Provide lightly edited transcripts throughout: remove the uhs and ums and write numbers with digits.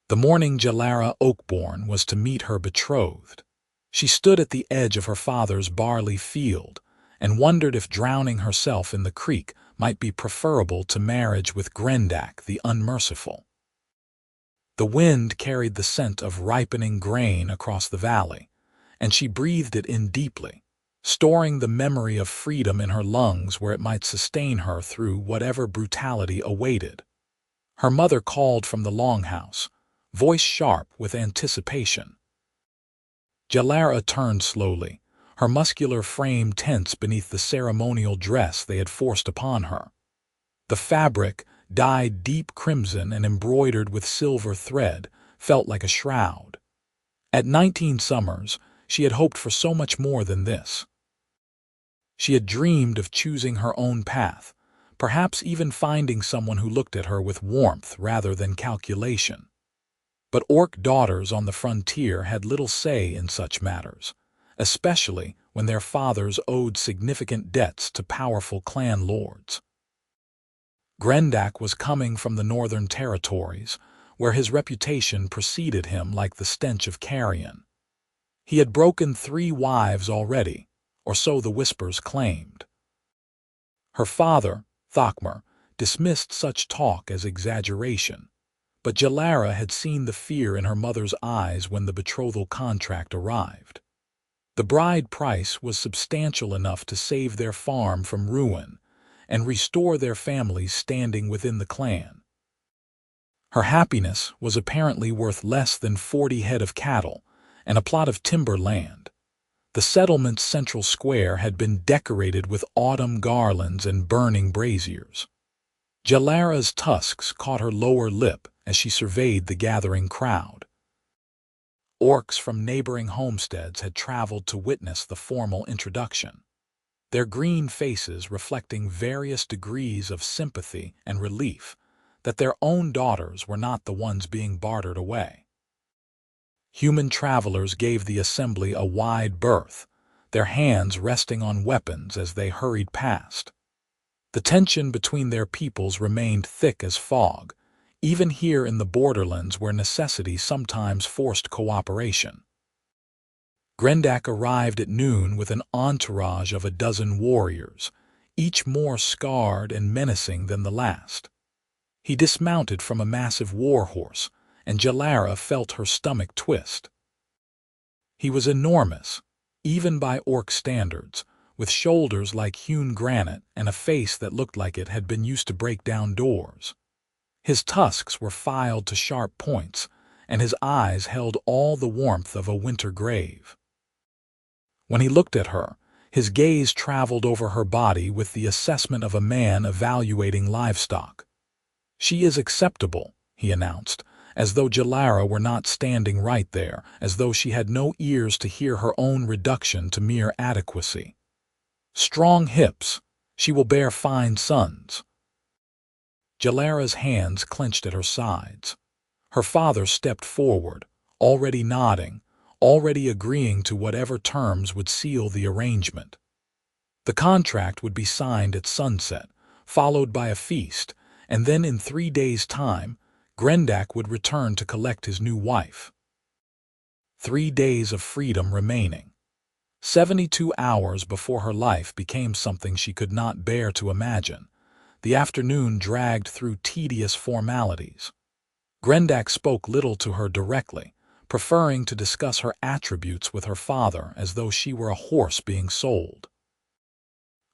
The morning Jalara Oakborn was to meet her betrothed. She stood at the edge of her father's barley field and wondered if drowning herself in the creek might be preferable to marriage with Grendak the unmerciful. The wind carried the scent of ripening grain across the valley, and she breathed it in deeply, storing the memory of freedom in her lungs where it might sustain her through whatever brutality awaited. Her mother called from the longhouse, voice sharp with anticipation. Jalara turned slowly, her muscular frame tense beneath the ceremonial dress they had forced upon her. The fabric, dyed deep crimson and embroidered with silver thread, felt like a shroud. At 19 summers, she had hoped for so much more than this. She had dreamed of choosing her own path, perhaps even finding someone who looked at her with warmth rather than calculation. But orc daughters on the frontier had little say in such matters, especially when their fathers owed significant debts to powerful clan lords. Grendak was coming from the northern territories, where his reputation preceded him like the stench of carrion. He had broken 3 wives already, or so the whispers claimed. Her father, Thokmer, dismissed such talk as exaggeration, but Jalara had seen the fear in her mother's eyes when the betrothal contract arrived. The bride price was substantial enough to save their farm from ruin and restore their family's standing within the clan. Her happiness was apparently worth less than 40 head of cattle and a plot of timber land. The settlement's central square had been decorated with autumn garlands and burning braziers. Jalara's tusks caught her lower lip as she surveyed the gathering crowd. Orcs from neighboring homesteads had traveled to witness the formal introduction, their green faces reflecting various degrees of sympathy and relief that their own daughters were not the ones being bartered away. Human travelers gave the assembly a wide berth, their hands resting on weapons as they hurried past. The tension between their peoples remained thick as fog, even here in the borderlands where necessity sometimes forced cooperation. Grendak arrived at noon with an entourage of a dozen warriors, each more scarred and menacing than the last. He dismounted from a massive warhorse, and Jalara felt her stomach twist. He was enormous, even by orc standards, with shoulders like hewn granite and a face that looked like it had been used to break down doors. His tusks were filed to sharp points, and his eyes held all the warmth of a winter grave. When he looked at her, his gaze traveled over her body with the assessment of a man evaluating livestock. "She is acceptable," he announced, as though Jalara were not standing right there, as though she had no ears to hear her own reduction to mere adequacy. "Strong hips. She will bear fine sons." Jalara's hands clenched at her sides. Her father stepped forward, already nodding, already agreeing to whatever terms would seal the arrangement. The contract would be signed at sunset, followed by a feast, and then in 3 days' time, Grendak would return to collect his new wife. 3 days of freedom remaining. 72 hours before her life became something she could not bear to imagine. The afternoon dragged through tedious formalities. Grendak spoke little to her directly, preferring to discuss her attributes with her father as though she were a horse being sold.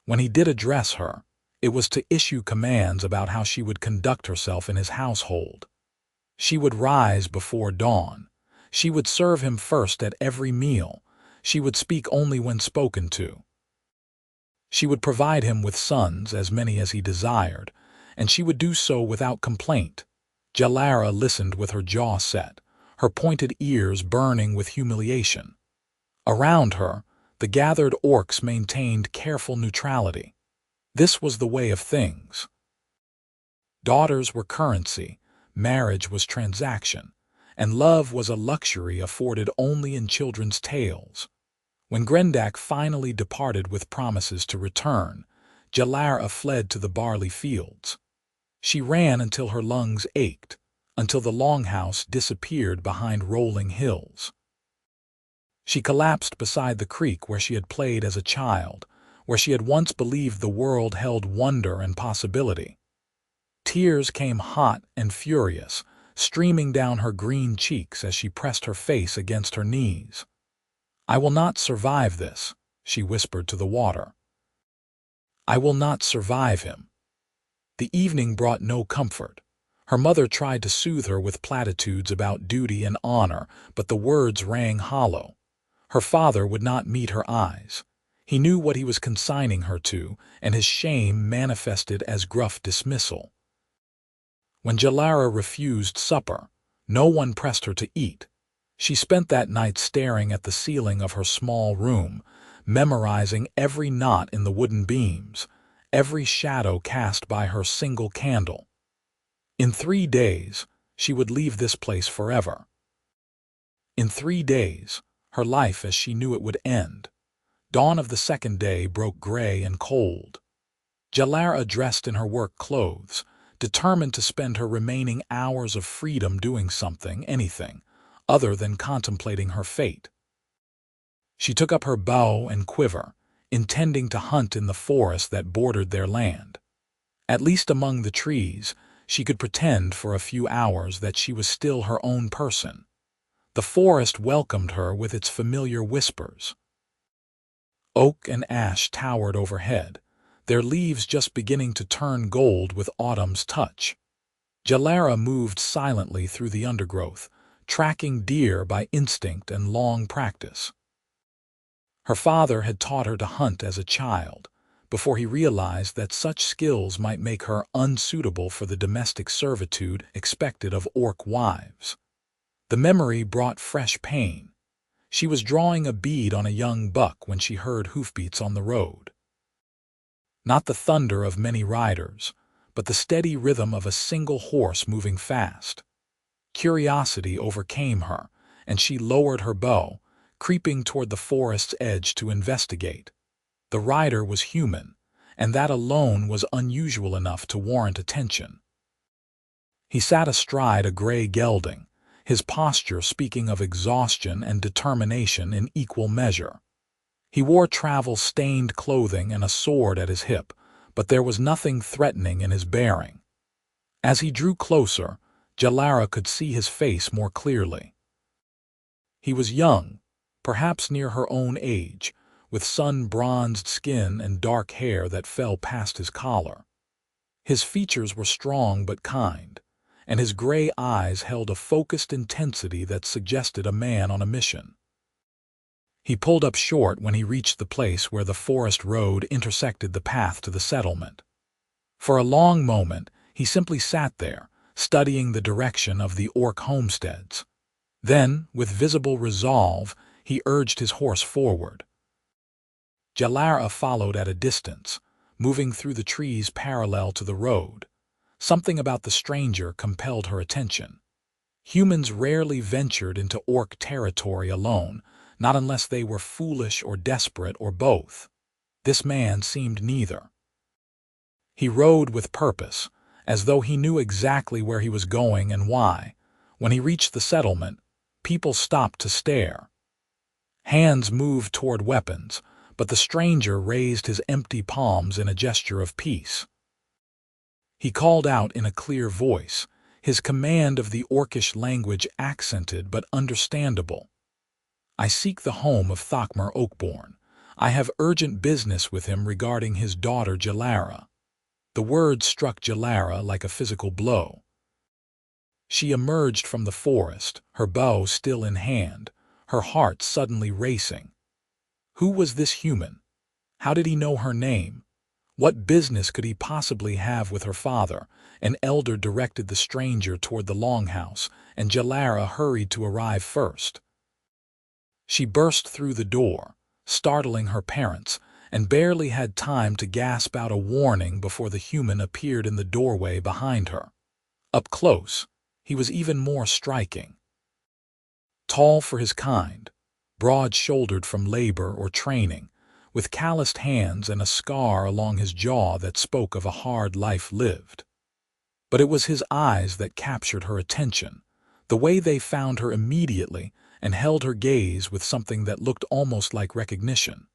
When he did address her, it was to issue commands about how she would conduct herself in his household. She would rise before dawn. She would serve him first at every meal. She would speak only when spoken to. She would provide him with sons, as many as he desired, and she would do so without complaint. Jalara listened with her jaw set, her pointed ears burning with humiliation. Around her, the gathered orcs maintained careful neutrality. This was the way of things. Daughters were currency, marriage was transaction, and love was a luxury afforded only in children's tales. When Grendak finally departed with promises to return, Jalara fled to the barley fields. She ran until her lungs ached, until the longhouse disappeared behind rolling hills. She collapsed beside the creek where she had played as a child, where she had once believed the world held wonder and possibility. Tears came hot and furious, streaming down her green cheeks as she pressed her face against her knees. "I will not survive this," she whispered to the water. "I will not survive him." The evening brought no comfort. Her mother tried to soothe her with platitudes about duty and honor, but the words rang hollow. Her father would not meet her eyes. He knew what he was consigning her to, and his shame manifested as gruff dismissal. When Jalara refused supper, no one pressed her to eat. She spent that night staring at the ceiling of her small room, memorizing every knot in the wooden beams, every shadow cast by her single candle. In 3 days, she would leave this place forever. In 3 days, her life as she knew it would end. Dawn of the second day broke gray and cold. Jalara dressed in her work clothes, determined to spend her remaining hours of freedom doing something, anything, other than contemplating her fate. She took up her bow and quiver, intending to hunt in the forest that bordered their land. At least among the trees, she could pretend for a few hours that she was still her own person. The forest welcomed her with its familiar whispers. Oak and ash towered overhead, their leaves just beginning to turn gold with autumn's touch. Jalara moved silently through the undergrowth, tracking deer by instinct and long practice. Her father had taught her to hunt as a child, before he realized that such skills might make her unsuitable for the domestic servitude expected of orc wives. The memory brought fresh pain. She was drawing a bead on a young buck when she heard hoofbeats on the road. Not the thunder of many riders, but the steady rhythm of a single horse moving fast. Curiosity overcame her, and she lowered her bow, creeping toward the forest's edge to investigate. The rider was human, and that alone was unusual enough to warrant attention. He sat astride a gray gelding, his posture speaking of exhaustion and determination in equal measure. He wore travel-stained clothing and a sword at his hip, but there was nothing threatening in his bearing. As he drew closer, Jalara could see his face more clearly. He was young, perhaps near her own age, with sun-bronzed skin and dark hair that fell past his collar. His features were strong but kind, and his gray eyes held a focused intensity that suggested a man on a mission. He pulled up short when he reached the place where the forest road intersected the path to the settlement. For a long moment, he simply sat there, studying the direction of the orc homesteads. Then, with visible resolve, he urged his horse forward. Jalara followed at a distance, moving through the trees parallel to the road. Something about the stranger compelled her attention. Humans rarely ventured into orc territory alone, not unless they were foolish or desperate or both. This man seemed neither. He rode with purpose, as though he knew exactly where he was going and why. When he reached the settlement, people stopped to stare. Hands moved toward weapons, but the stranger raised his empty palms in a gesture of peace. He called out in a clear voice, his command of the orcish language accented but understandable. "I seek the home of Jalara Oakborn. I have urgent business with him regarding his daughter Jalara." The words struck Jalara like a physical blow. She emerged from the forest, her bow still in hand, her heart suddenly racing. Who was this human? How did he know her name? What business could he possibly have with her father? An elder directed the stranger toward the longhouse, and Jalara hurried to arrive first. She burst through the door, startling her parents, and barely had time to gasp out a warning before the human appeared in the doorway behind her. Up close, he was even more striking. Tall for his kind, broad-shouldered from labor or training, with calloused hands and a scar along his jaw that spoke of a hard life lived. But it was his eyes that captured her attention, the way they found her immediately and held her gaze with something that looked almost like recognition.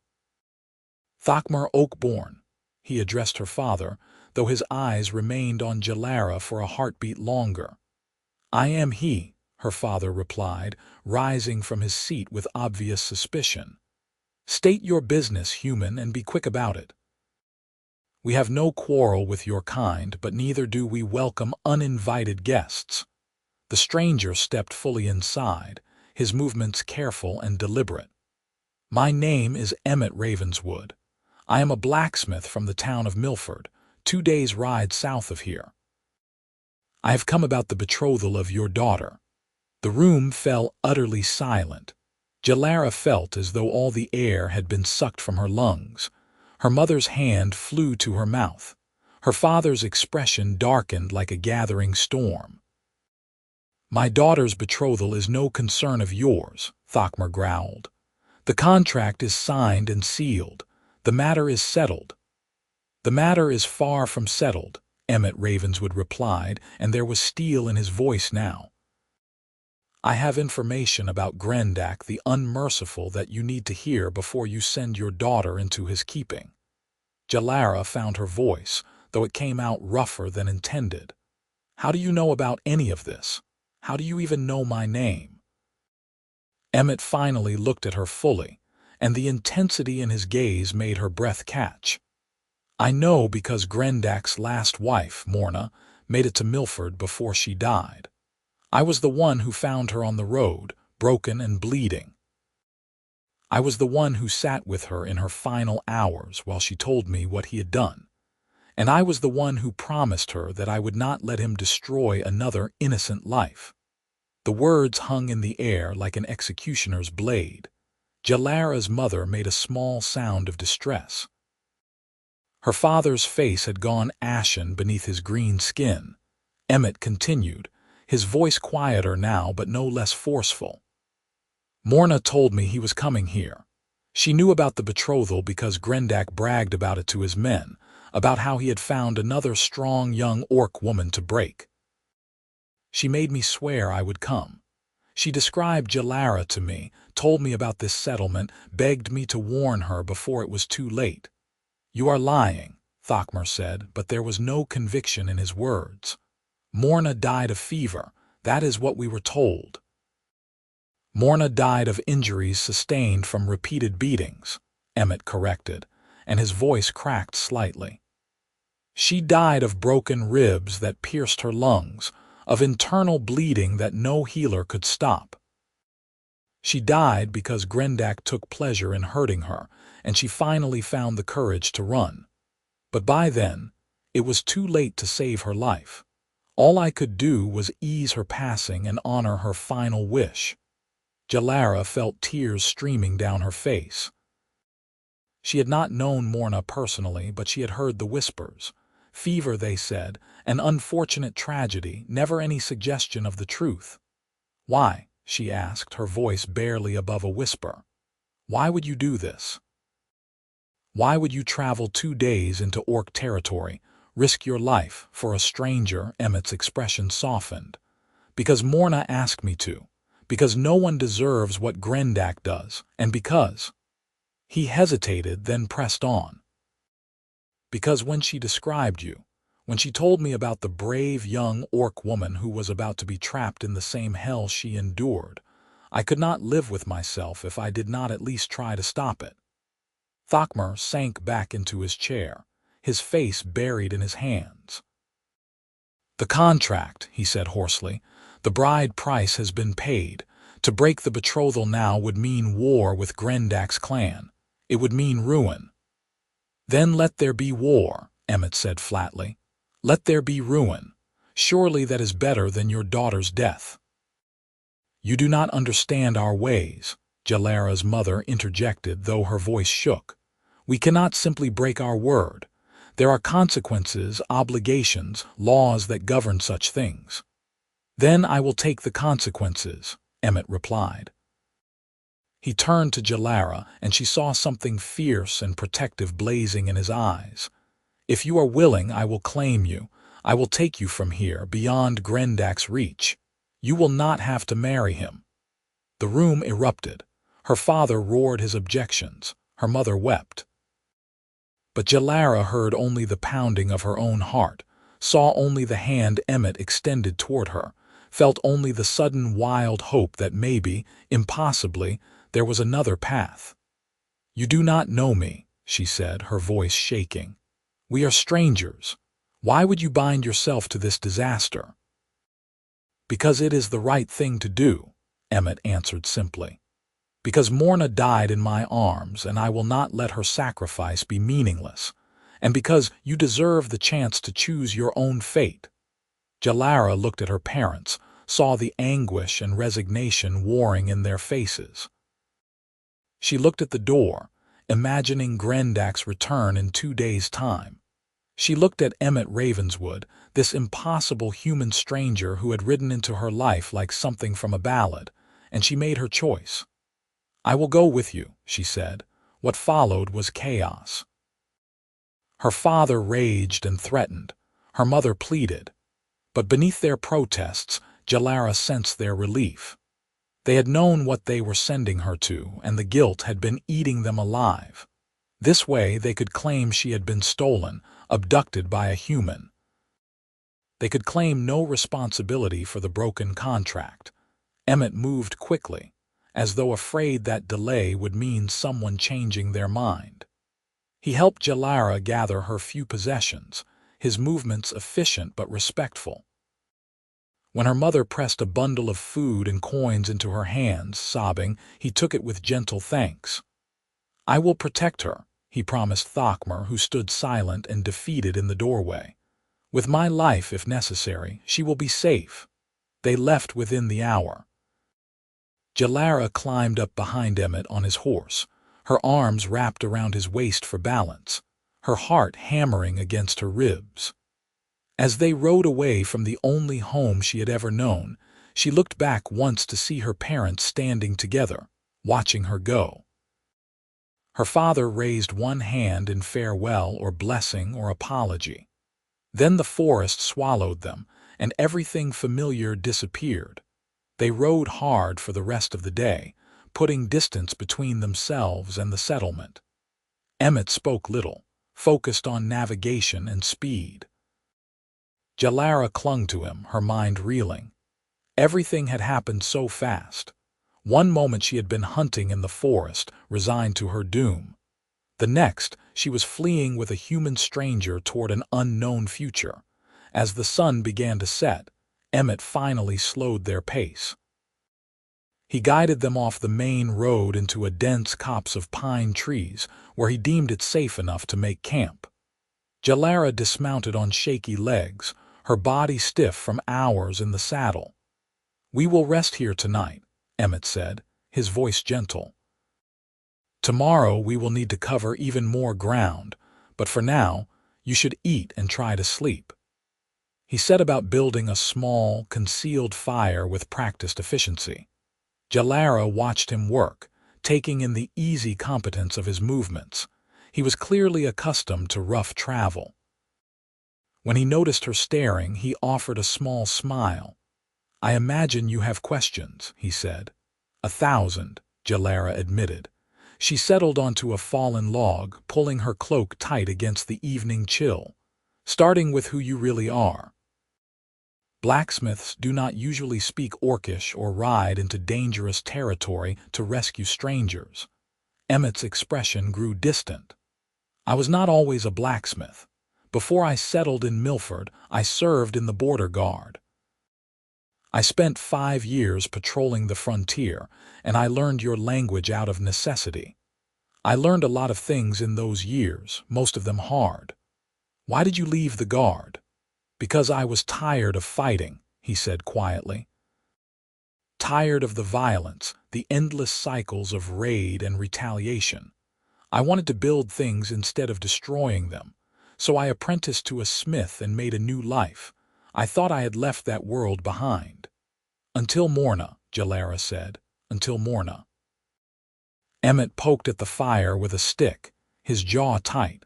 "Jalara Oakborn," he addressed her father, though his eyes remained on Jalara for a heartbeat longer. "I am he," her father replied, rising from his seat with obvious suspicion. "State your business, human, and be quick about it. We have no quarrel with your kind, but neither do we welcome uninvited guests." The stranger stepped fully inside, his movements careful and deliberate. "My name is Emmett Ravenswood. I am a blacksmith from the town of Milford, 2 days' ride south of here. I have come about the betrothal of your daughter." The room fell utterly silent. Jalara felt as though all the air had been sucked from her lungs. Her mother's hand flew to her mouth. Her father's expression darkened like a gathering storm. "My daughter's betrothal is no concern of yours," Thokmer growled. "The contract is signed and sealed. The matter is settled." "The matter is far from settled," Emmett Ravenswood replied, and there was steel in his voice now. "I have information about Grendak the Unmerciful that you need to hear before you send your daughter into his keeping." Jalara found her voice, though it came out rougher than intended. "How do you know about any of this? How do you even know my name?" Emmett finally looked at her fully, and the intensity in his gaze made her breath catch. "I know because Grendak's last wife, Morna, made it to Milford before she died. I was the one who found her on the road, broken and bleeding. I was the one who sat with her in her final hours while she told me what he had done. And I was the one who promised her that I would not let him destroy another innocent life." The words hung in the air like an executioner's blade. Jalara's mother made a small sound of distress. Her father's face had gone ashen beneath his green skin. Emmett continued, his voice quieter now but no less forceful. "Morna told me he was coming here. She knew about the betrothal because Grendak bragged about it to his men, about how he had found another strong young orc woman to break. She made me swear I would come. She described Jalara to me, told me about this settlement, begged me to warn her before it was too late." "You are lying," Thokmer said, but there was no conviction in his words. "Morna died of fever. That is what we were told." "Morna died of injuries sustained from repeated beatings," Emmett corrected, and his voice cracked slightly. "She died of broken ribs that pierced her lungs, of internal bleeding that no healer could stop. She died because Grendak took pleasure in hurting her, and she finally found the courage to run. But by then, it was too late to save her life. All I could do was ease her passing and honor her final wish." Jalara felt tears streaming down her face. She had not known Morna personally, but she had heard the whispers. Fever, they said, an unfortunate tragedy, never any suggestion of the truth. "Why?" she asked, her voice barely above a whisper. "Why would you do this? Why would you travel 2 days into orc territory, risk your life for a stranger?" Emmett's expression softened. "Because Morna asked me to. Because no one deserves what Grendak does, and because—" He hesitated, then pressed on. "Because when she described you, when she told me about the brave young orc woman who was about to be trapped in the same hell she endured, I could not live with myself if I did not at least try to stop it." Thokmer sank back into his chair, his face buried in his hands. "The contract," he said hoarsely. "The bride price has been paid. To break the betrothal now would mean war with Grendak's clan. It would mean ruin." "Then let there be war," Emmett said flatly. "Let there be ruin. Surely that is better than your daughter's death." "You do not understand our ways," Jalara's mother interjected, though her voice shook. "We cannot simply break our word. There are consequences, obligations, laws that govern such things." "Then I will take the consequences," Emmett replied. He turned to Jalara, and she saw something fierce and protective blazing in his eyes. "If you are willing, I will claim you. I will take you from here, beyond Grendak's reach. You will not have to marry him." The room erupted. Her father roared his objections. Her mother wept. But Jalara heard only the pounding of her own heart, saw only the hand Emmett extended toward her, felt only the sudden wild hope that maybe, impossibly, there was another path. "You do not know me," she said, her voice shaking. "We are strangers. Why would you bind yourself to this disaster?" "Because it is the right thing to do," Emmett answered simply. "Because Morna died in my arms, and I will not let her sacrifice be meaningless. And because you deserve the chance to choose your own fate." Jalara looked at her parents, saw the anguish and resignation warring in their faces. She looked at the door, imagining Grendak's return in 2 days' time. She looked at Emmett Ravenswood, this impossible human stranger who had ridden into her life like something from a ballad, and she made her choice. "I will go with you," she said. What followed was chaos. Her father raged and threatened. Her mother pleaded. But beneath their protests, Jalara sensed their relief. They had known what they were sending her to, and the guilt had been eating them alive. This way they could claim she had been stolen, abducted by a human. They could claim no responsibility for the broken contract. Emmett moved quickly, as though afraid that delay would mean someone changing their mind. He helped Jalara gather her few possessions, his movements efficient but respectful. When her mother pressed a bundle of food and coins into her hands, sobbing, he took it with gentle thanks. "I will protect her," he promised Thokmer, who stood silent and defeated in the doorway. "With my life, if necessary, she will be safe." They left within the hour. Jalara climbed up behind Emmett on his horse, her arms wrapped around his waist for balance, her heart hammering against her ribs. As they rode away from the only home she had ever known, she looked back once to see her parents standing together, watching her go. Her father raised one hand in farewell or blessing or apology. Then the forest swallowed them, and everything familiar disappeared. They rode hard for the rest of the day, putting distance between themselves and the settlement. Emmett spoke little, focused on navigation and speed. Jalara clung to him, her mind reeling. Everything had happened so fast. One moment she had been hunting in the forest, resigned to her doom. The next, she was fleeing with a human stranger toward an unknown future. As the sun began to set, Emmett finally slowed their pace. He guided them off the main road into a dense copse of pine trees, where he deemed it safe enough to make camp. Jalara dismounted on shaky legs, her body stiff from hours in the saddle. "We will rest here tonight," Emmett said, his voice gentle. "Tomorrow we will need to cover even more ground, but for now, you should eat and try to sleep." He set about building a small, concealed fire with practiced efficiency. Jalara watched him work, taking in the easy competence of his movements. He was clearly accustomed to rough travel. When he noticed her staring, he offered a small smile. "I imagine you have questions," he said. "1,000, Jalara admitted. She settled onto a fallen log, pulling her cloak tight against the evening chill. "Starting with who you really are." Blacksmiths do not usually speak Orcish or ride into dangerous territory to rescue strangers. Emmett's expression grew distant. "I was not always a blacksmith. Before I settled in Milford, I served in the border guard. I spent 5 years patrolling the frontier, and I learned your language out of necessity. I learned a lot of things in those years, most of them hard." "Why did you leave the guard?" "Because I was tired of fighting," he said quietly. "Tired of the violence, the endless cycles of raid and retaliation. I wanted to build things instead of destroying them. So I apprenticed to a smith and made a new life. I thought I had left that world behind." "Until Morna," Jalara said. "Until Morna." Emmett poked at the fire with a stick, his jaw tight.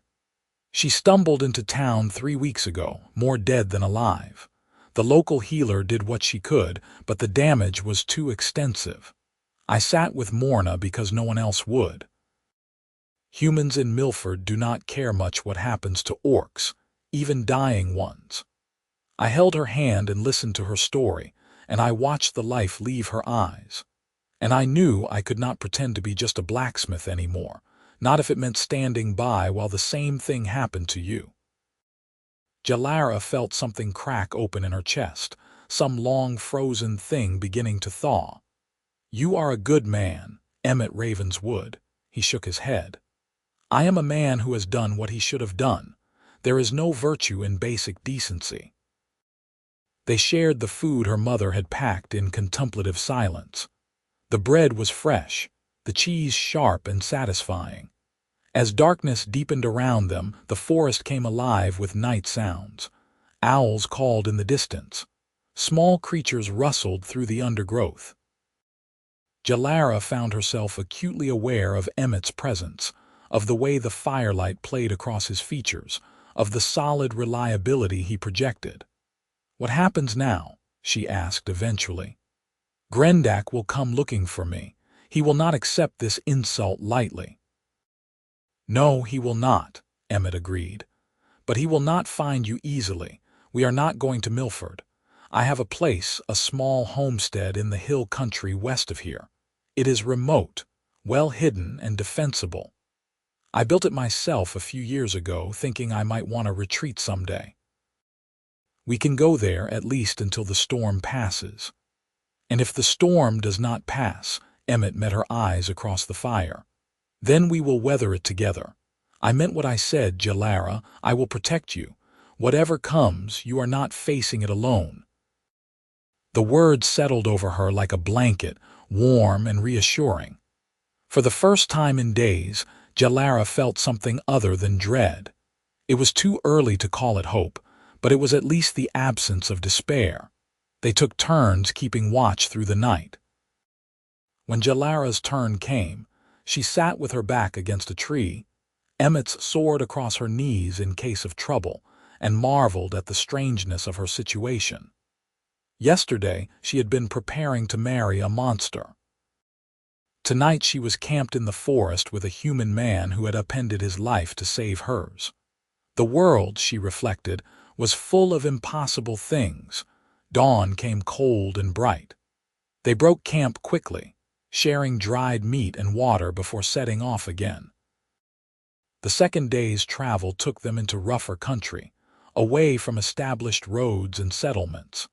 She stumbled into town 3 weeks ago, more dead than alive. The local healer did what she could, but the damage was too extensive. I sat with Morna because no one else would. Humans in Milford do not care much what happens to orcs, even dying ones. I held her hand and listened to her story, and I watched the life leave her eyes. And I knew I could not pretend to be just a blacksmith anymore, not if it meant standing by while the same thing happened to you. Jalara felt something crack open in her chest, some long frozen thing beginning to thaw. You are a good man, Emmett Ravenswood. He shook his head. I am a man who has done what he should have done. There is no virtue in basic decency. They shared the food her mother had packed in contemplative silence. The bread was fresh, the cheese sharp and satisfying. As darkness deepened around them, the forest came alive with night sounds. Owls called in the distance. Small creatures rustled through the undergrowth. Jalara found herself acutely aware of Emmett's presence, of the way the firelight played across his features, of the solid reliability he projected. What happens now? She asked eventually. Grendak will come looking for me. He will not accept this insult lightly. No, he will not, Emmett agreed. But he will not find you easily. We are not going to Milford. I have a place, a small homestead in the hill country west of here. It is remote, well hidden and defensible. I built it myself a few years ago, thinking I might want to retreat someday. We can go there at least until the storm passes. And if the storm does not pass, Emmett met her eyes across the fire. Then we will weather it together. I meant what I said, Jalara. I will protect you. Whatever comes, you are not facing it alone. The words settled over her like a blanket, warm and reassuring. For the first time in days, Jalara felt something other than dread. It was too early to call it hope, but it was at least the absence of despair. They took turns keeping watch through the night. When Jalara's turn came, she sat with her back against a tree, Emmett's sword across her knees in case of trouble, and marveled at the strangeness of her situation. Yesterday, she had been preparing to marry a monster. Tonight she was camped in the forest with a human man who had upended his life to save hers. The world, she reflected, was full of impossible things. Dawn came cold and bright. They broke camp quickly, sharing dried meat and water before setting off again. The second day's travel took them into rougher country, away from established roads and settlements.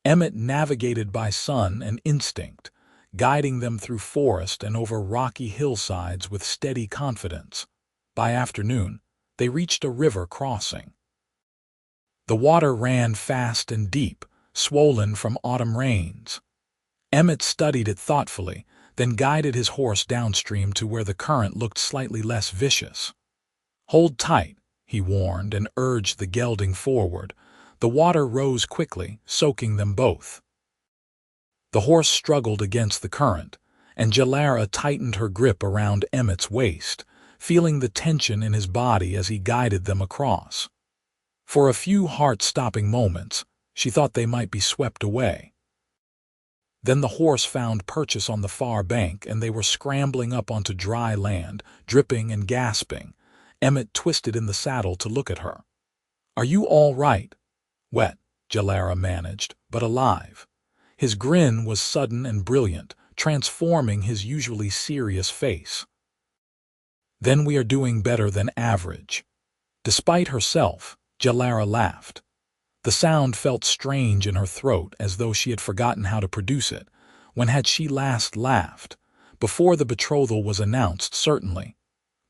Emmett navigated by sun and instinct, guiding them through forest and over rocky hillsides with steady confidence. By afternoon, they reached a river crossing. The water ran fast and deep, swollen from autumn rains. Emmett studied it thoughtfully, then guided his horse downstream to where the current looked slightly less vicious. Hold tight, he warned and urged the gelding forward. The water rose quickly, soaking them both. The horse struggled against the current, and Jalara tightened her grip around Emmett's waist, feeling the tension in his body as he guided them across. For a few heart-stopping moments, she thought they might be swept away. Then the horse found purchase on the far bank, and they were scrambling up onto dry land, dripping and gasping. Emmett twisted in the saddle to look at her. "Are you all right?" "Wet," Jalara managed, "but alive." His grin was sudden and brilliant, transforming his usually serious face. "Then we are doing better than average." Despite herself, Jalara laughed. The sound felt strange in her throat, as though she had forgotten how to produce it. When had she last laughed? Before the betrothal was announced, certainly.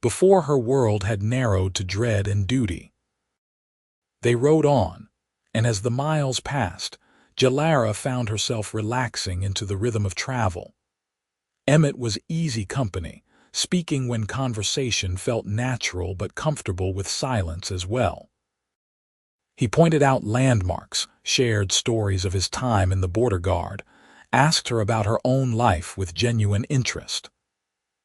Before her world had narrowed to dread and duty. They rode on, and as the miles passed, Jalara found herself relaxing into the rhythm of travel. Emmett was easy company, speaking when conversation felt natural but comfortable with silence as well. He pointed out landmarks, shared stories of his time in the border guard, asked her about her own life with genuine interest.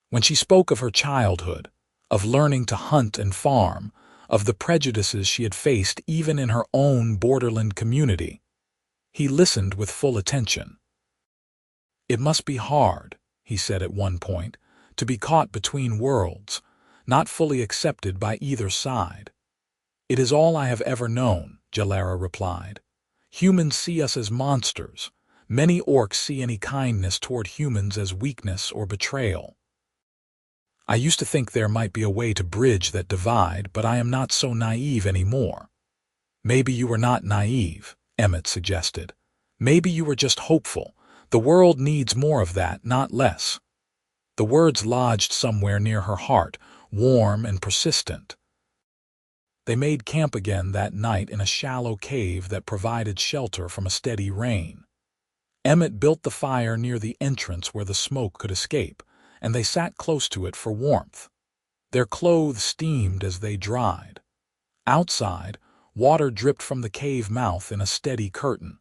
When she spoke of her childhood, of learning to hunt and farm, of the prejudices she had faced even in her own borderland community. He listened with full attention. "It must be hard," he said at one point, "to be caught between worlds, not fully accepted by either side." "It is all I have ever known," Jalara replied. "Humans see us as monsters. Many orcs see any kindness toward humans as weakness or betrayal. I used to think there might be a way to bridge that divide, but I am not so naive anymore." "Maybe you were not naive," Emmett suggested. "Maybe you were just hopeful. The world needs more of that, not less." The words lodged somewhere near her heart, warm and persistent. They made camp again that night in a shallow cave that provided shelter from a steady rain. Emmett built the fire near the entrance where the smoke could escape, and they sat close to it for warmth. Their clothes steamed as they dried. Outside, water dripped from the cave mouth in a steady curtain.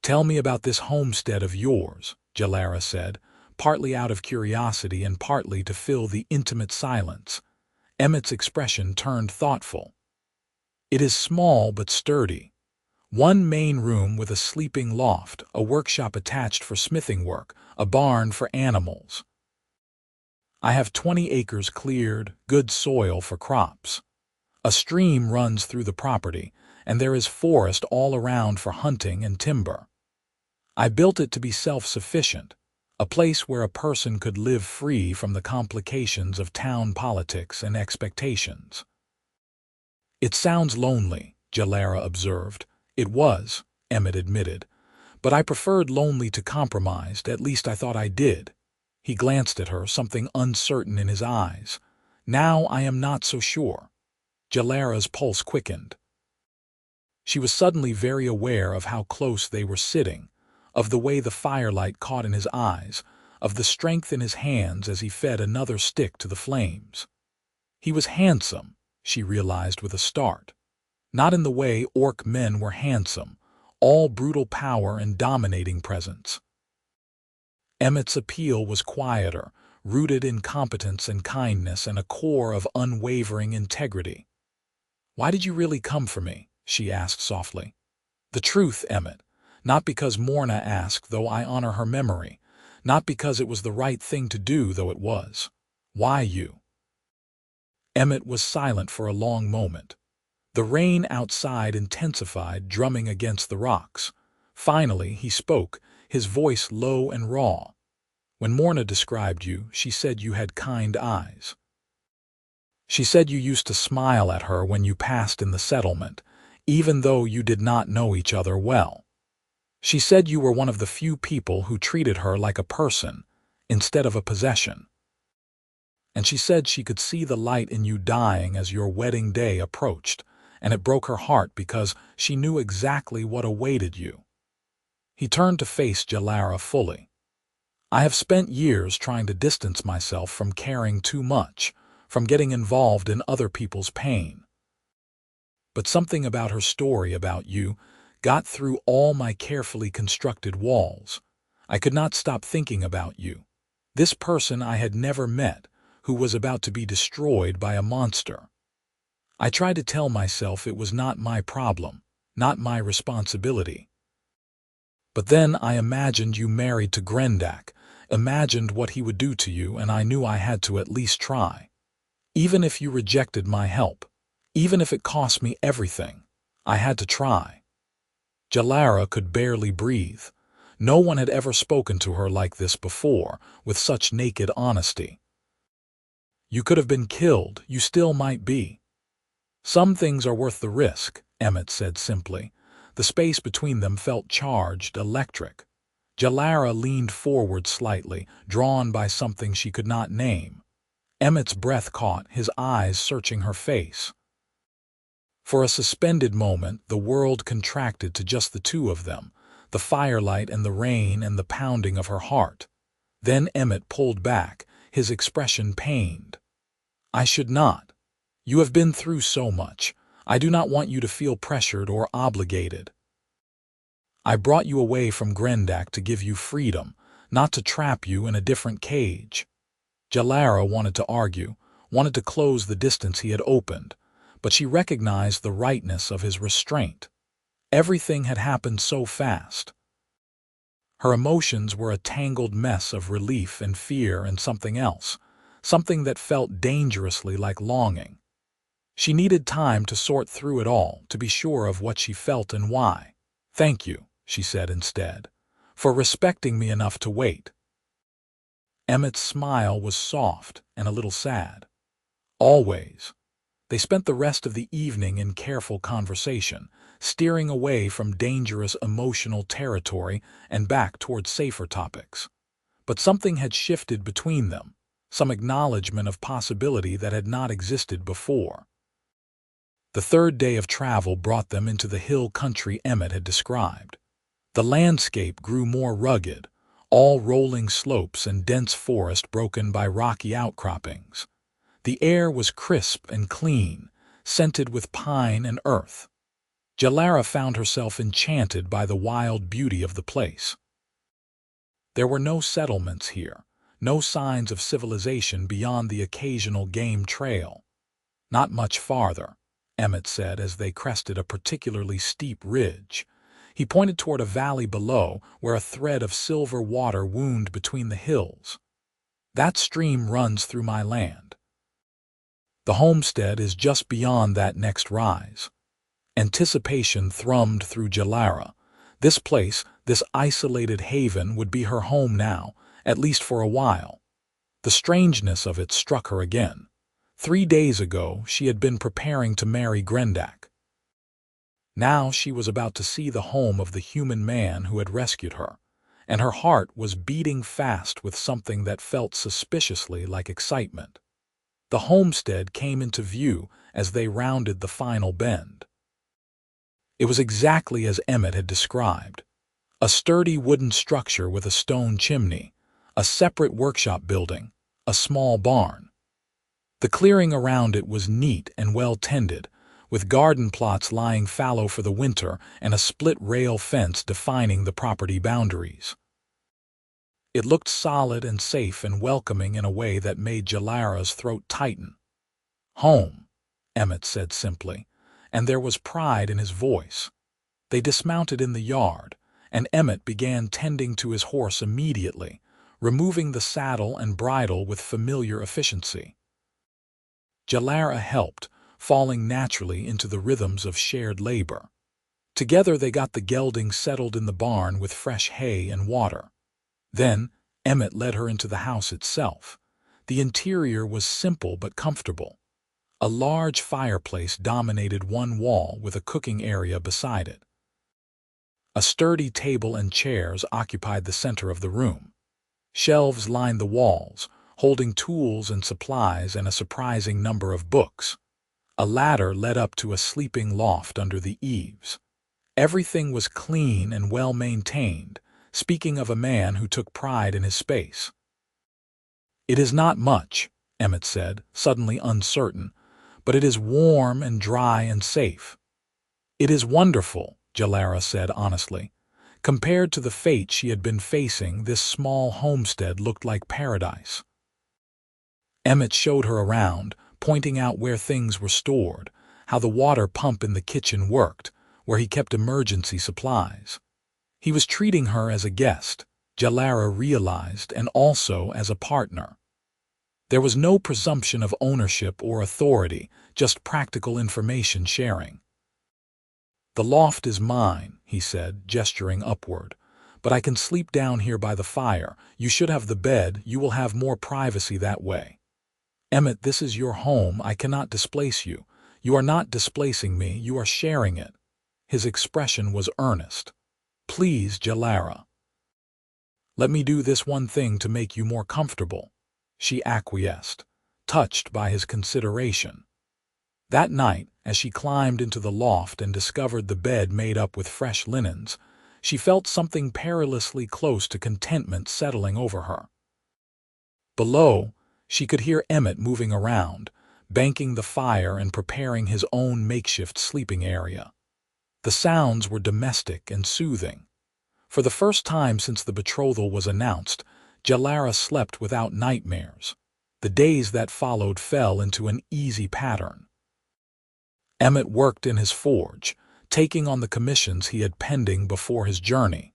"Tell me about this homestead of yours," Jalara said, partly out of curiosity and partly to fill the intimate silence. Emmett's expression turned thoughtful. "It is small but sturdy. One main room with a sleeping loft, a workshop attached for smithing work, a barn for animals. I have 20 acres cleared, good soil for crops. A stream runs through the property, and there is forest all around for hunting and timber. I built it to be self-sufficient, a place where a person could live free from the complications of town politics and expectations." "It sounds lonely," Jalara observed. "It was," Emmett admitted, "but I preferred lonely to compromised, at least I thought I did." He glanced at her, something uncertain in his eyes. "Now I am not so sure." Jalara's pulse quickened. She was suddenly very aware of how close they were sitting, of the way the firelight caught in his eyes, of the strength in his hands as he fed another stick to the flames. He was handsome, she realized with a start. Not in the way orc men were handsome, all brutal power and dominating presence. Emmett's appeal was quieter, rooted in competence and kindness and a core of unwavering integrity. "Why did you really come for me?" she asked softly. "The truth, Emmett. Not because Morna asked, though I honor her memory. Not because it was the right thing to do, though it was. Why you?" Emmett was silent for a long moment. The rain outside intensified, drumming against the rocks. Finally, he spoke, his voice low and raw. "When Morna described you, she said you had kind eyes. She said you used to smile at her when you passed in the settlement, even though you did not know each other well. She said you were one of the few people who treated her like a person, instead of a possession. And she said she could see the light in you dying as your wedding day approached, and it broke her heart because she knew exactly what awaited you." He turned to face Jalara fully. "I have spent years trying to distance myself from caring too much, from getting involved in other people's pain. But something about her story about you got through all my carefully constructed walls. I could not stop thinking about you, this person I had never met, who was about to be destroyed by a monster. I tried to tell myself it was not my problem, not my responsibility. But then I imagined you married to Grendak, imagined what he would do to you, and I knew I had to at least try. Even if you rejected my help, even if it cost me everything, I had to try." Jalara could barely breathe. No one had ever spoken to her like this before, with such naked honesty. "You could have been killed, you still might be." "Some things are worth the risk," Emmett said simply. The space between them felt charged, electric. Jalara leaned forward slightly, drawn by something she could not name. Emmett's breath caught, his eyes searching her face. For a suspended moment, the world contracted to just the two of them, the firelight and the rain and the pounding of her heart. Then Emmett pulled back, his expression pained. "I should not. You have been through so much. I do not want you to feel pressured or obligated. I brought you away from Grendak to give you freedom, not to trap you in a different cage." Jalara wanted to argue, wanted to close the distance he had opened, but she recognized the rightness of his restraint. Everything had happened so fast. Her emotions were a tangled mess of relief and fear and something else, something that felt dangerously like longing. She needed time to sort through it all, to be sure of what she felt and why. "Thank you," she said instead, "for respecting me enough to wait." Emmett's smile was soft and a little sad. "Always." They spent the rest of the evening in careful conversation, steering away from dangerous emotional territory and back toward safer topics. But something had shifted between them, some acknowledgement of possibility that had not existed before. The third day of travel brought them into the hill country Emmett had described. The landscape grew more rugged, all rolling slopes and dense forest broken by rocky outcroppings. The air was crisp and clean, scented with pine and earth. Jalara found herself enchanted by the wild beauty of the place. There were no settlements here, no signs of civilization beyond the occasional game trail. "Not much farther," Emmett said as they crested a particularly steep ridge. He pointed toward a valley below where a thread of silver water wound between the hills. "That stream runs through my land. The homestead is just beyond that next rise." Anticipation thrummed through Jalara. This place, this isolated haven, would be her home now, at least for a while. The strangeness of it struck her again. 3 days ago, she had been preparing to marry Grendak. Now she was about to see the home of the human man who had rescued her, and her heart was beating fast with something that felt suspiciously like excitement. The homestead came into view as they rounded the final bend. It was exactly as Emmett had described. A sturdy wooden structure with a stone chimney, a separate workshop building, a small barn. The clearing around it was neat and well tended, with garden plots lying fallow for the winter and a split rail fence defining the property boundaries. It looked solid and safe and welcoming in a way that made Jalara's throat tighten. "Home," Emmett said simply, and there was pride in his voice. They dismounted in the yard, and Emmett began tending to his horse immediately, removing the saddle and bridle with familiar efficiency. Jalara helped, falling naturally into the rhythms of shared labor. Together they got the gelding settled in the barn with fresh hay and water. Then Emmett led her into the house itself. The interior was simple but comfortable. A large fireplace dominated one wall with a cooking area beside it. A sturdy table and chairs occupied the center of the room. Shelves lined the walls, holding tools and supplies and a surprising number of books. A ladder led up to a sleeping loft under the eaves. Everything was clean and well maintained, speaking of a man who took pride in his space. "It is not much," Emmett said, suddenly uncertain, "but it is warm and dry and safe." "It is wonderful," Jalara said honestly. Compared to the fate she had been facing, this small homestead looked like paradise. Emmett showed her around, pointing out where things were stored, how the water pump in the kitchen worked, where he kept emergency supplies. He was treating her as a guest, Jalara realized, and also as a partner. There was no presumption of ownership or authority, just practical information sharing. "The loft is mine," he said, gesturing upward, "but I can sleep down here by the fire. You should have the bed. You will have more privacy that way." "Emmett, this is your home. I cannot displace you. You are not displacing me. You are sharing it." His expression was earnest. "Please, Jalara." "Let me do this one thing to make you more comfortable," she acquiesced, touched by his consideration. That night, as she climbed into the loft and discovered the bed made up with fresh linens, she felt something perilously close to contentment settling over her. Below, she could hear Emmett moving around, banking the fire and preparing his own makeshift sleeping area. The sounds were domestic and soothing. For the first time since the betrothal was announced, Jalara slept without nightmares. The days that followed fell into an easy pattern. Emmett worked in his forge, taking on the commissions he had pending before his journey.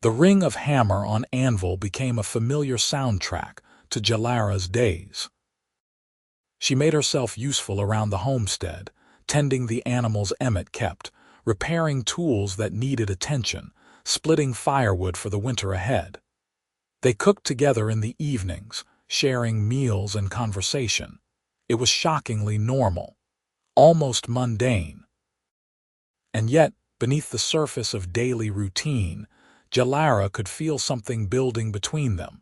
The ring of hammer on anvil became a familiar soundtrack to Jalara's days. She made herself useful around the homestead, tending the animals Emmett kept, repairing tools that needed attention, splitting firewood for the winter ahead. They cooked together in the evenings, sharing meals and conversation. It was shockingly normal, almost mundane. And yet, beneath the surface of daily routine, Jalara could feel something building between them.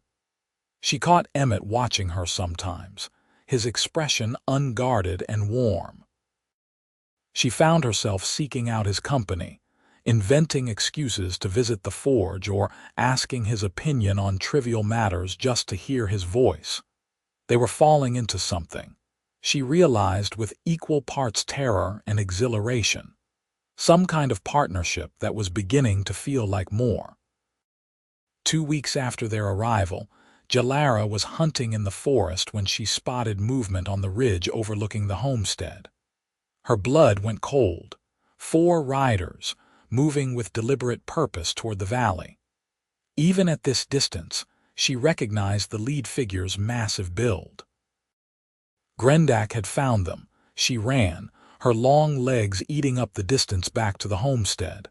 She caught Emmett watching her sometimes, his expression unguarded and warm. She found herself seeking out his company, inventing excuses to visit the forge or asking his opinion on trivial matters just to hear his voice. They were falling into something, she realized, with equal parts terror and exhilaration. Some kind of partnership that was beginning to feel like more. 2 weeks after their arrival, Jalara was hunting in the forest when she spotted movement on the ridge overlooking the homestead. Her blood went cold. 4 riders, moving with deliberate purpose toward the valley. Even at this distance, she recognized the lead figure's massive build. Grendak had found them. She ran, her long legs eating up the distance back to the homestead.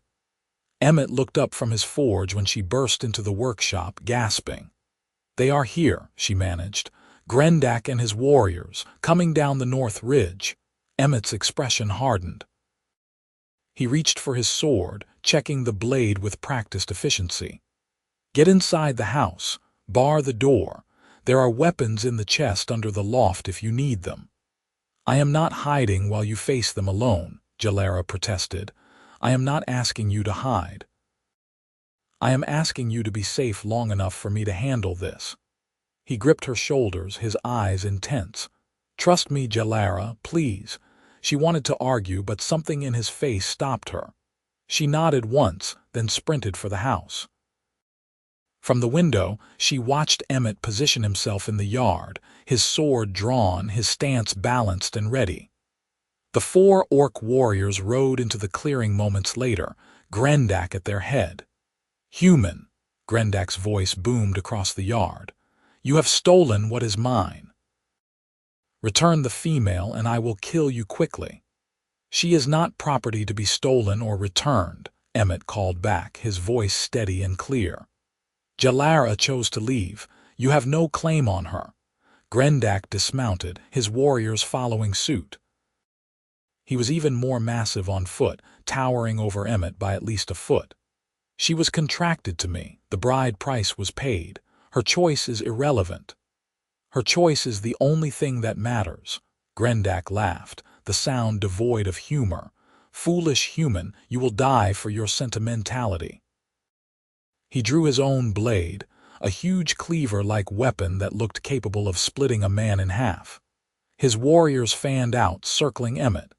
Emmett looked up from his forge when she burst into the workshop, gasping. "They are here," she managed. "Grendak and his warriors, coming down the north ridge." Emmett's expression hardened. He reached for his sword, checking the blade with practiced efficiency. "Get inside the house. Bar the door. There are weapons in the chest under the loft if you need them." "I am not hiding while you face them alone," Jalara protested. "I am not asking you to hide. I am asking you to be safe long enough for me to handle this." He gripped her shoulders, his eyes intense. "Trust me, Jalara, please." She wanted to argue, but something in his face stopped her. She nodded once, then sprinted for the house. From the window, she watched Emmett position himself in the yard, his sword drawn, his stance balanced and ready. The 4 orc warriors rode into the clearing moments later, Grendak at their head. "Human," Grendak's voice boomed across the yard. "You have stolen what is mine. Return the female and I will kill you quickly." "She is not property to be stolen or returned," Emmett called back, his voice steady and clear. "Jalara chose to leave. You have no claim on her." Grendak dismounted, his warriors following suit. He was even more massive on foot, towering over Emmett by at least a foot. "She was contracted to me. The bride price was paid. Her choice is irrelevant." "Her choice is the only thing that matters." Grendak laughed, the sound devoid of humor. "Foolish human, you will die for your sentimentality." He drew his own blade, a huge cleaver-like weapon that looked capable of splitting a man in half. His warriors fanned out, circling Emmett.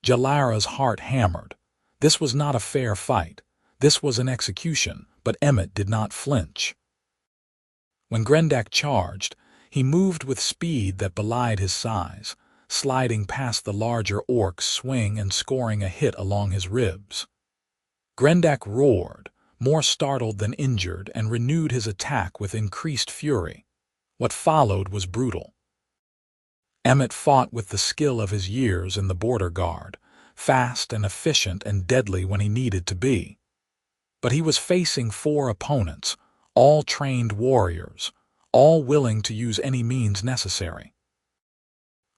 Jalara's heart hammered. This was not a fair fight. This was an execution, but Emmett did not flinch. When Grendak charged, he moved with speed that belied his size, sliding past the larger orc's swing and scoring a hit along his ribs. Grendak roared, more startled than injured, and renewed his attack with increased fury. What followed was brutal. Emmett fought with the skill of his years in the border guard, fast and efficient and deadly when he needed to be. But he was facing 4 opponents, all trained warriors, all willing to use any means necessary.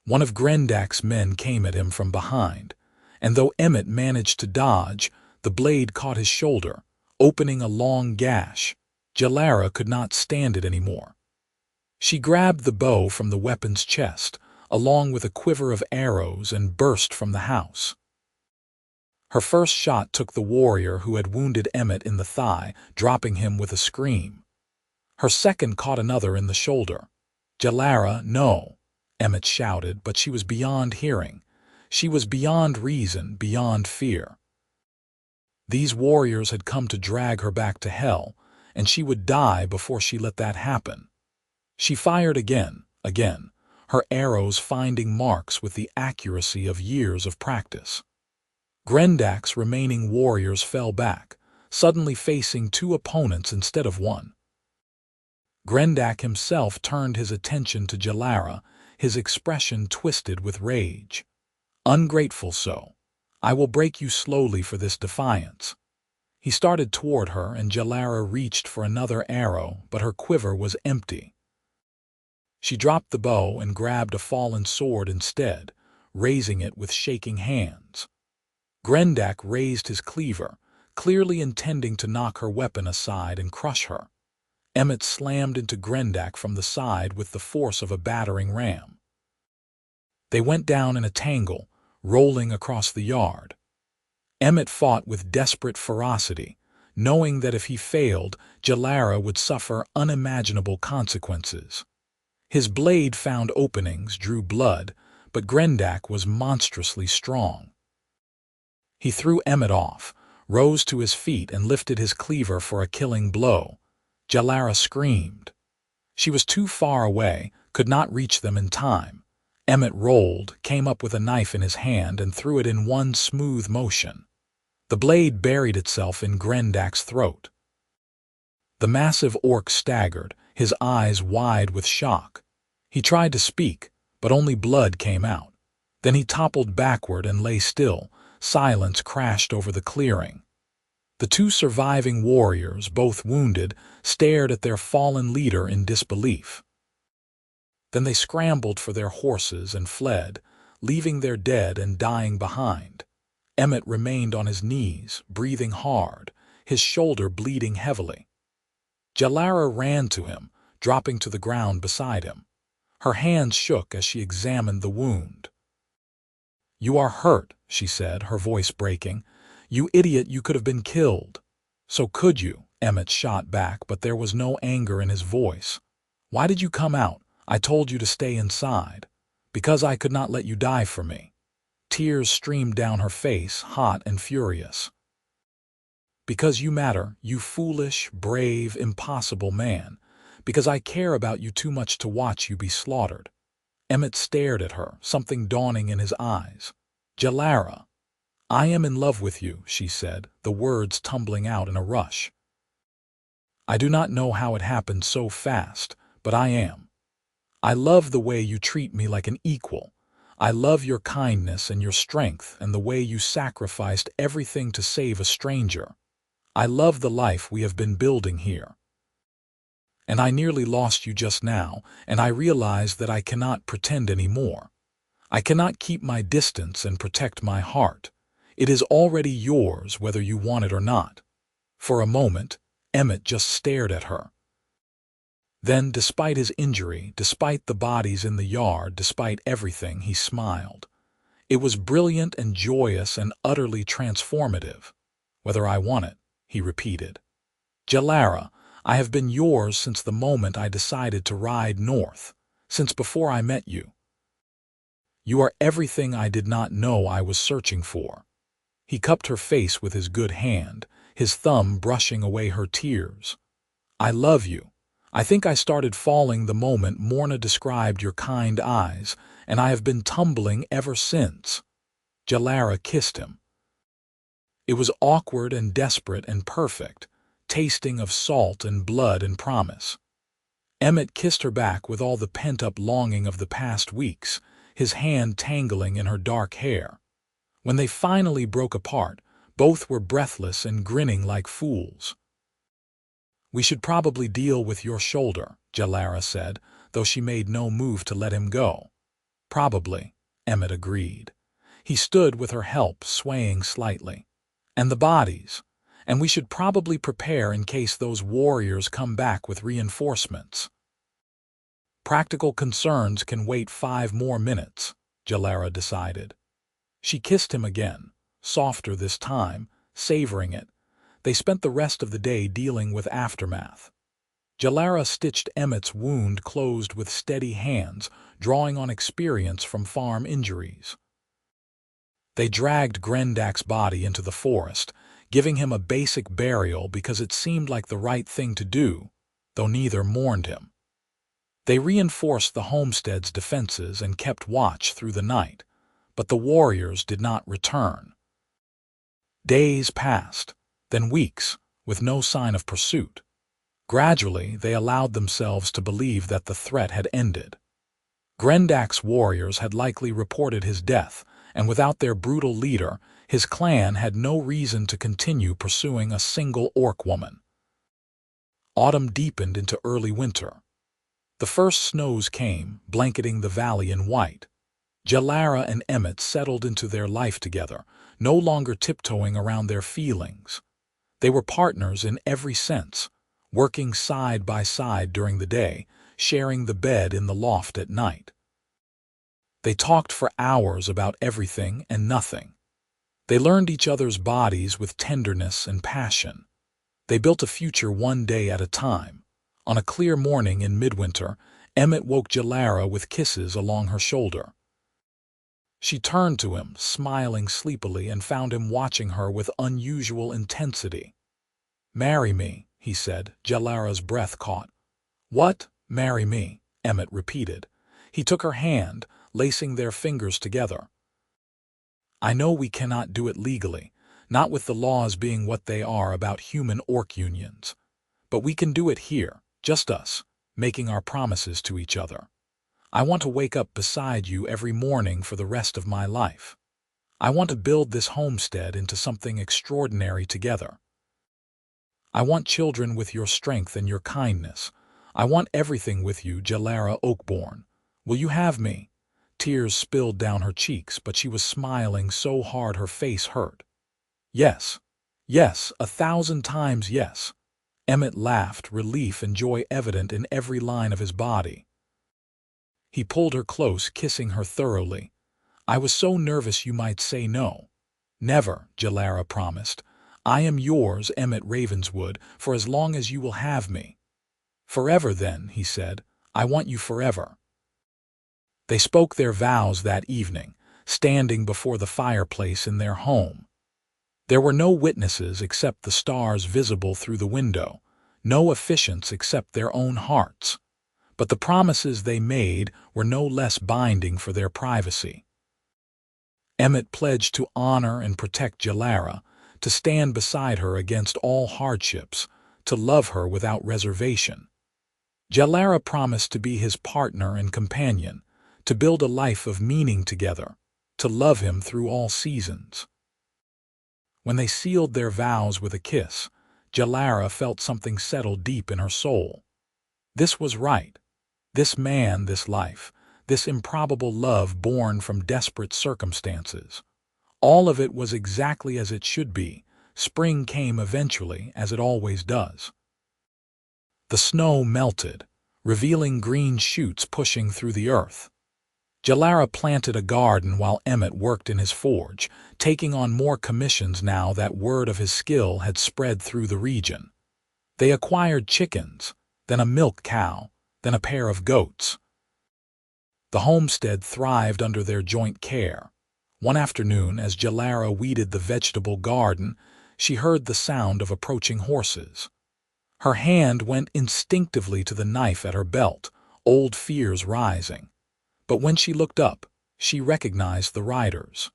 One of Grendak's men came at him from behind, and though Emmett managed to dodge, the blade caught his shoulder, opening a long gash. Jalara could not stand it anymore. She grabbed the bow from the weapon's chest, along with a quiver of arrows, and burst from the house. Her first shot took the warrior who had wounded Emmett in the thigh, dropping him with a scream. Her second caught another in the shoulder. "Jalara, no!" Emmett shouted, but she was beyond hearing. She was beyond reason, beyond fear. These warriors had come to drag her back to hell, and she would die before she let that happen. She fired again, her arrows finding marks with the accuracy of years of practice. Grendak's remaining warriors fell back, suddenly facing two opponents instead of one. Grendak himself turned his attention to Jalara, his expression twisted with rage. "Ungrateful so. I will break you slowly for this defiance." He started toward her, and Jalara reached for another arrow, but her quiver was empty. She dropped the bow and grabbed a fallen sword instead, raising it with shaking hands. Grendak raised his cleaver, clearly intending to knock her weapon aside and crush her. Emmett slammed into Grendak from the side with the force of a battering ram. They went down in a tangle, rolling across the yard. Emmett fought with desperate ferocity, knowing that if he failed, Jalara would suffer unimaginable consequences. His blade found openings, drew blood, but Grendak was monstrously strong. He threw Emmett off, rose to his feet and lifted his cleaver for a killing blow. Jalara screamed. She was too far away, could not reach them in time. Emmett rolled, came up with a knife in his hand and threw it in one smooth motion. The blade buried itself in Grendak's throat. The massive orc staggered, his eyes wide with shock. He tried to speak, but only blood came out. Then he toppled backward and lay still. Silence crashed over the clearing. The two surviving warriors, both wounded, stared at their fallen leader in disbelief. Then they scrambled for their horses and fled, leaving their dead and dying behind. Emmett remained on his knees, breathing hard, his shoulder bleeding heavily. Jalara ran to him, dropping to the ground beside him. Her hands shook as she examined the wound. "You are hurt," she said, her voice breaking. "You idiot, you could have been killed." "So could you," Emmett shot back, but there was no anger in his voice. "Why did you come out? I told you to stay inside." "Because I could not let you die for me." Tears streamed down her face, hot and furious. "Because you matter, you foolish, brave, impossible man. Because I care about you too much to watch you be slaughtered." Emmett stared at her, something dawning in his eyes. "Jalara." "I am in love with you," she said, the words tumbling out in a rush. "I do not know how it happened so fast, but I am. I love the way you treat me like an equal. I love your kindness and your strength and the way you sacrificed everything to save a stranger. I love the life we have been building here. And I nearly lost you just now, and I realize that I cannot pretend anymore. I cannot keep my distance and protect my heart. It is already yours whether you want it or not." For a moment, Emmett just stared at her. Then, despite his injury, despite the bodies in the yard, despite everything, he smiled. It was brilliant and joyous and utterly transformative. "Whether I want it," he repeated. "Jalara, I have been yours since the moment I decided to ride north, since before I met you. You are everything I did not know I was searching for." He cupped her face with his good hand, his thumb brushing away her tears. "I love you. I think I started falling the moment Morna described your kind eyes, and I have been tumbling ever since." Jalara kissed him. It was awkward and desperate and perfect, tasting of salt and blood and promise. Emmett kissed her back with all the pent-up longing of the past weeks, his hand tangling in her dark hair. When they finally broke apart, both were breathless and grinning like fools. "We should probably deal with your shoulder," Jalara said, though she made no move to let him go. "Probably," Emmett agreed. He stood with her help, swaying slightly. "And the bodies. And we should probably prepare in case those warriors come back with reinforcements." "Practical concerns can wait 5 more minutes," Jalara decided. She kissed him again, softer this time, savoring it. They spent the rest of the day dealing with aftermath. Jalara stitched Emmett's wound closed with steady hands, drawing on experience from farm injuries. They dragged Grendak's body into the forest, giving him a basic burial because it seemed like the right thing to do, though neither mourned him. They reinforced the homestead's defenses and kept watch through the night, but the warriors did not return. Days passed, then weeks, with no sign of pursuit. Gradually, they allowed themselves to believe that the threat had ended. Grendak's warriors had likely reported his death, and without their brutal leader, his clan had no reason to continue pursuing a single orc woman. Autumn deepened into early winter. The first snows came, blanketing the valley in white. Jalara and Emmett settled into their life together, no longer tiptoeing around their feelings. They were partners in every sense, working side by side during the day, sharing the bed in the loft at night. They talked for hours about everything and nothing. They learned each other's bodies with tenderness and passion. They built a future one day at a time. On a clear morning in midwinter, Emmett woke Jalara with kisses along her shoulder. She turned to him, smiling sleepily, and found him watching her with unusual intensity. "Marry me," he said. Jalara's breath caught. "What? Marry me?" Emmett repeated. He took her hand, lacing their fingers together. "I know we cannot do it legally, not with the laws being what they are about human-orc unions. But we can do it here, just us, making our promises to each other. I want to wake up beside you every morning for the rest of my life. I want to build this homestead into something extraordinary together. I want children with your strength and your kindness. I want everything with you, Jalara Oakborn. Will you have me?" Tears spilled down her cheeks, but she was smiling so hard her face hurt. "Yes, yes, 1,000 times yes." Emmett laughed, relief and joy evident in every line of his body. He pulled her close, kissing her thoroughly. "I was so nervous you might say no." "Never," Jalara promised. "I am yours, Emmett Ravenswood, for as long as you will have me." "Forever then," he said. "I want you forever." They spoke their vows that evening, standing before the fireplace in their home. There were no witnesses except the stars visible through the window, no officiants except their own hearts. But the promises they made were no less binding for their privacy. Emmett pledged to honor and protect Jalara, to stand beside her against all hardships, to love her without reservation. Jalara promised to be his partner and companion, to build a life of meaning together, to love him through all seasons. When they sealed their vows with a kiss, Jalara felt something settle deep in her soul. This was right. This man, this life, this improbable love born from desperate circumstances. All of it was exactly as it should be. Spring came eventually, as it always does. The snow melted, revealing green shoots pushing through the earth. Jalara planted a garden while Emmett worked in his forge, taking on more commissions now that word of his skill had spread through the region. They acquired chickens, then a milk cow, then a pair of goats. The homestead thrived under their joint care. One afternoon, as Jalara weeded the vegetable garden, she heard the sound of approaching horses. Her hand went instinctively to the knife at her belt, old fears rising. But when she looked up, she recognized the riders.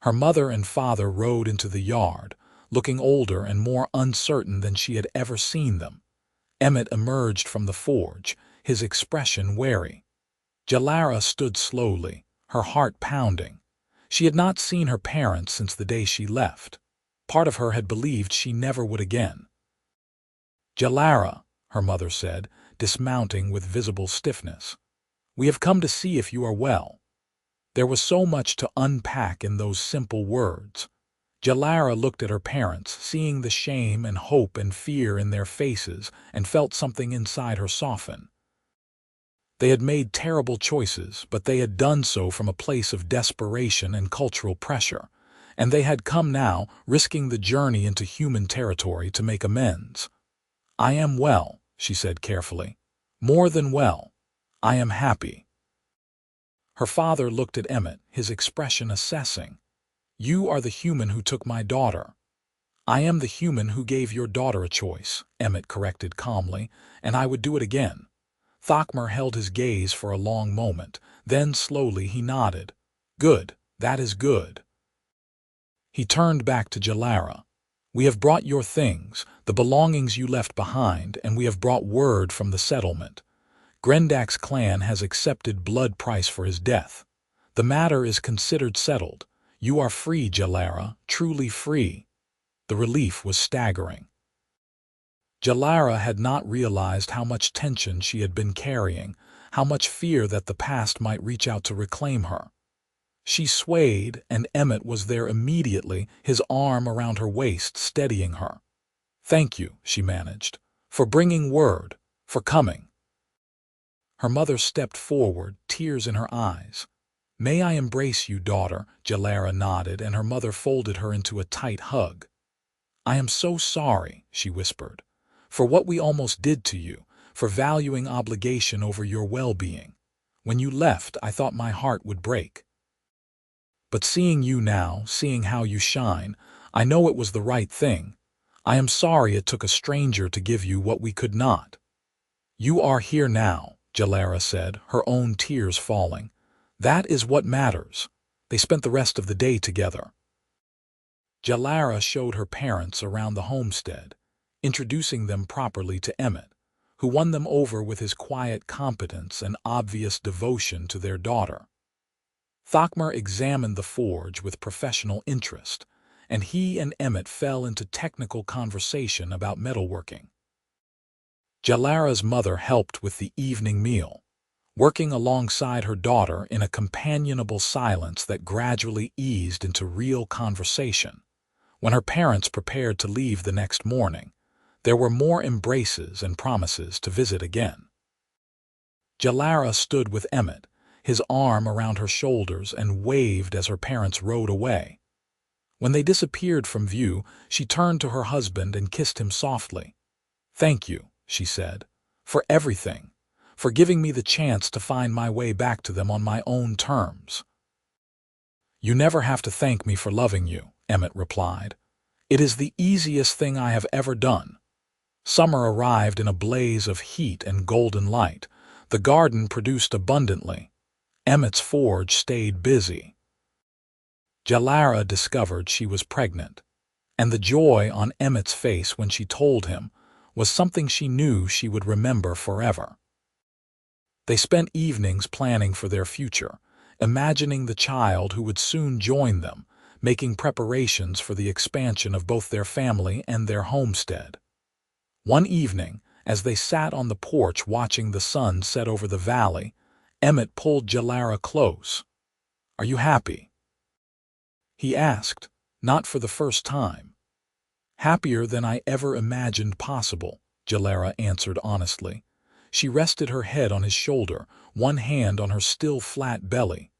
Her mother and father rode into the yard, looking older and more uncertain than she had ever seen them. Emmett emerged from the forge, his expression wary. Jalara stood slowly, her heart pounding. She had not seen her parents since the day she left. Part of her had believed she never would again. "Jalara," her mother said, dismounting with visible stiffness, "we have come to see if you are well." There was so much to unpack in those simple words. Jalara looked at her parents, seeing the shame and hope and fear in their faces, and felt something inside her soften. They had made terrible choices, but they had done so from a place of desperation and cultural pressure, and they had come now, risking the journey into human territory to make amends. "I am well," she said carefully. "More than well. I am happy." Her father looked at Emmett, his expression assessing. "You are the human who took my daughter." "I am the human who gave your daughter a choice," Emmett corrected calmly, "and I would do it again. Thokmer held his gaze for a long moment, then slowly he nodded. Good, that is good. He turned back to Jalara. We have brought your things, the belongings you left behind, and we have brought word from the settlement. Grendak's clan has accepted blood price for his death. The matter is considered settled. You are free, Jalara, truly free. The relief was staggering. Jalara had not realized how much tension she had been carrying, how much fear that the past might reach out to reclaim her. She swayed, and Emmett was there immediately, his arm around her waist, steadying her. Thank you, she managed, for bringing word, for coming. Her mother stepped forward, tears in her eyes. May I embrace you, daughter? Jalara nodded, and her mother folded her into a tight hug. I am so sorry, she whispered, for what we almost did to you, for valuing obligation over your well-being. When you left, I thought my heart would break. But seeing you now, seeing how you shine, I know it was the right thing. I am sorry it took a stranger to give you what we could not. You are here now, Jalara said, her own tears falling. That is what matters. They spent the rest of the day together. Jalara showed her parents around the homestead, introducing them properly to Emmett, who won them over with his quiet competence and obvious devotion to their daughter. Thokmer examined the forge with professional interest, and he and Emmett fell into technical conversation about metalworking. Jalara's mother helped with the evening meal, working alongside her daughter in a companionable silence that gradually eased into real conversation. When her parents prepared to leave the next morning, there were more embraces and promises to visit again. Jalara stood with Emmett, his arm around her shoulders, and waved as her parents rode away. When they disappeared from view, she turned to her husband and kissed him softly. Thank you, she said, for everything, for giving me the chance to find my way back to them on my own terms. You never have to thank me for loving you, Emmett replied. It is the easiest thing I have ever done. Summer arrived in a blaze of heat and golden light. The garden produced abundantly. Emmett's forge stayed busy. Jalara discovered she was pregnant, and the joy on Emmett's face when she told him was something she knew she would remember forever. They spent evenings planning for their future, imagining the child who would soon join them, making preparations for the expansion of both their family and their homestead. One evening, as they sat on the porch watching the sun set over the valley, Emmett pulled Jalara close. Are you happy? He asked, not for the first time. Happier than I ever imagined possible, Jalara answered honestly. She rested her head on his shoulder, one hand on her still flat belly.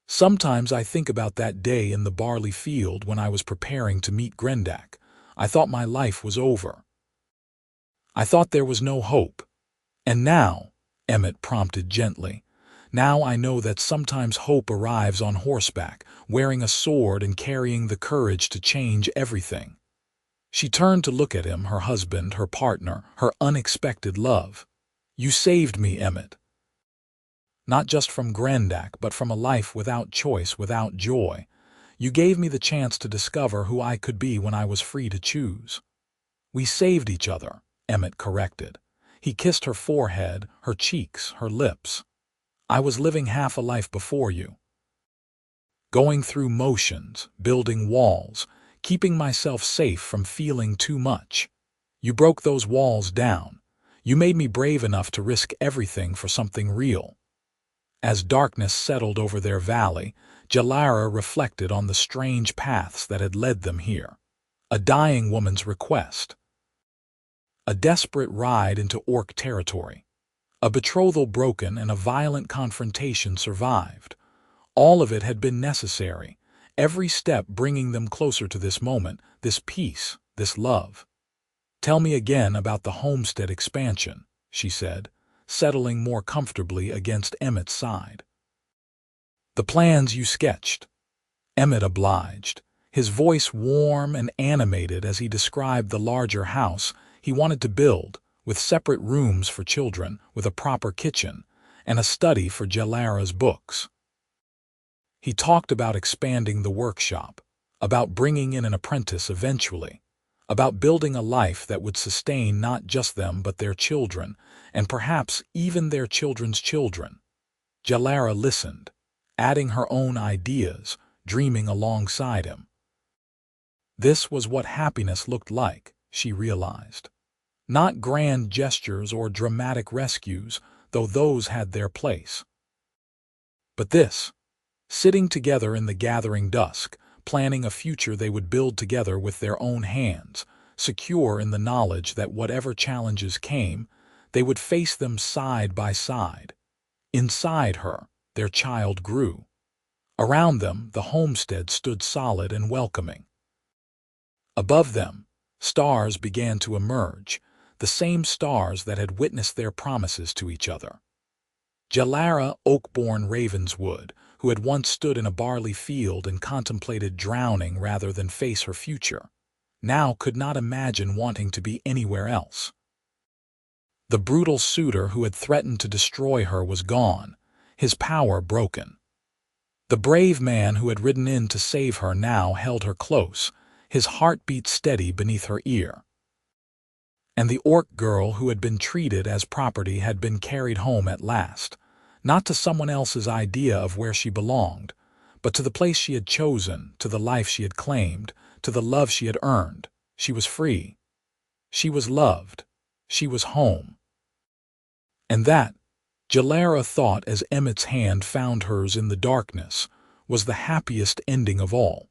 Sometimes I think about that day in the barley field when I was preparing to meet Grendak. I thought my life was over. I thought there was no hope. And now, Emmett prompted gently, now I know that sometimes hope arrives on horseback, wearing a sword and carrying the courage to change everything. She turned to look at him, her husband, her partner, her unexpected love. You saved me, Emmett. Not just from Grendak, but from a life without choice, without joy. You gave me the chance to discover who I could be when I was free to choose. We saved each other, Emmett corrected. He kissed her forehead, her cheeks, her lips. I was living half a life before you. Going through motions, building walls, keeping myself safe from feeling too much. You broke those walls down. You made me brave enough to risk everything for something real. As darkness settled over their valley, Jalara reflected on the strange paths that had led them here. A dying woman's request. A desperate ride into orc territory. A betrothal broken and a violent confrontation survived. All of it had been necessary, every step bringing them closer to this moment, this peace, this love. Tell me again about the homestead expansion, she said, settling more comfortably against Emmett's side. The plans you sketched. Emmett obliged, his voice warm and animated as he described the larger house he wanted to build, with separate rooms for children, with a proper kitchen, and a study for Jalara's books. He talked about expanding the workshop, about bringing in an apprentice eventually, about building a life that would sustain not just them but their children, and perhaps even their children's children. Jalara listened, adding her own ideas, dreaming alongside him. This was what happiness looked like, she realized. Not grand gestures or dramatic rescues, though those had their place. But this, sitting together in the gathering dusk, planning a future they would build together with their own hands, secure in the knowledge that whatever challenges came, they would face them side by side. Inside her, their child grew. Around them, the homestead stood solid and welcoming. Above them, stars began to emerge, the same stars that had witnessed their promises to each other. Jalara Oakborn Ravenswood, who had once stood in a barley field and contemplated drowning rather than face her future, now could not imagine wanting to be anywhere else. The brutal suitor who had threatened to destroy her was gone, his power broken. The brave man who had ridden in to save her now held her close, his heartbeat steady beneath her ear. And the orc girl who had been treated as property had been carried home at last, not to someone else's idea of where she belonged, but to the place she had chosen, to the life she had claimed, to the love she had earned. She was free. She was loved. She was home. And that, Jalara thought as Emmett's hand found hers in the darkness, was the happiest ending of all.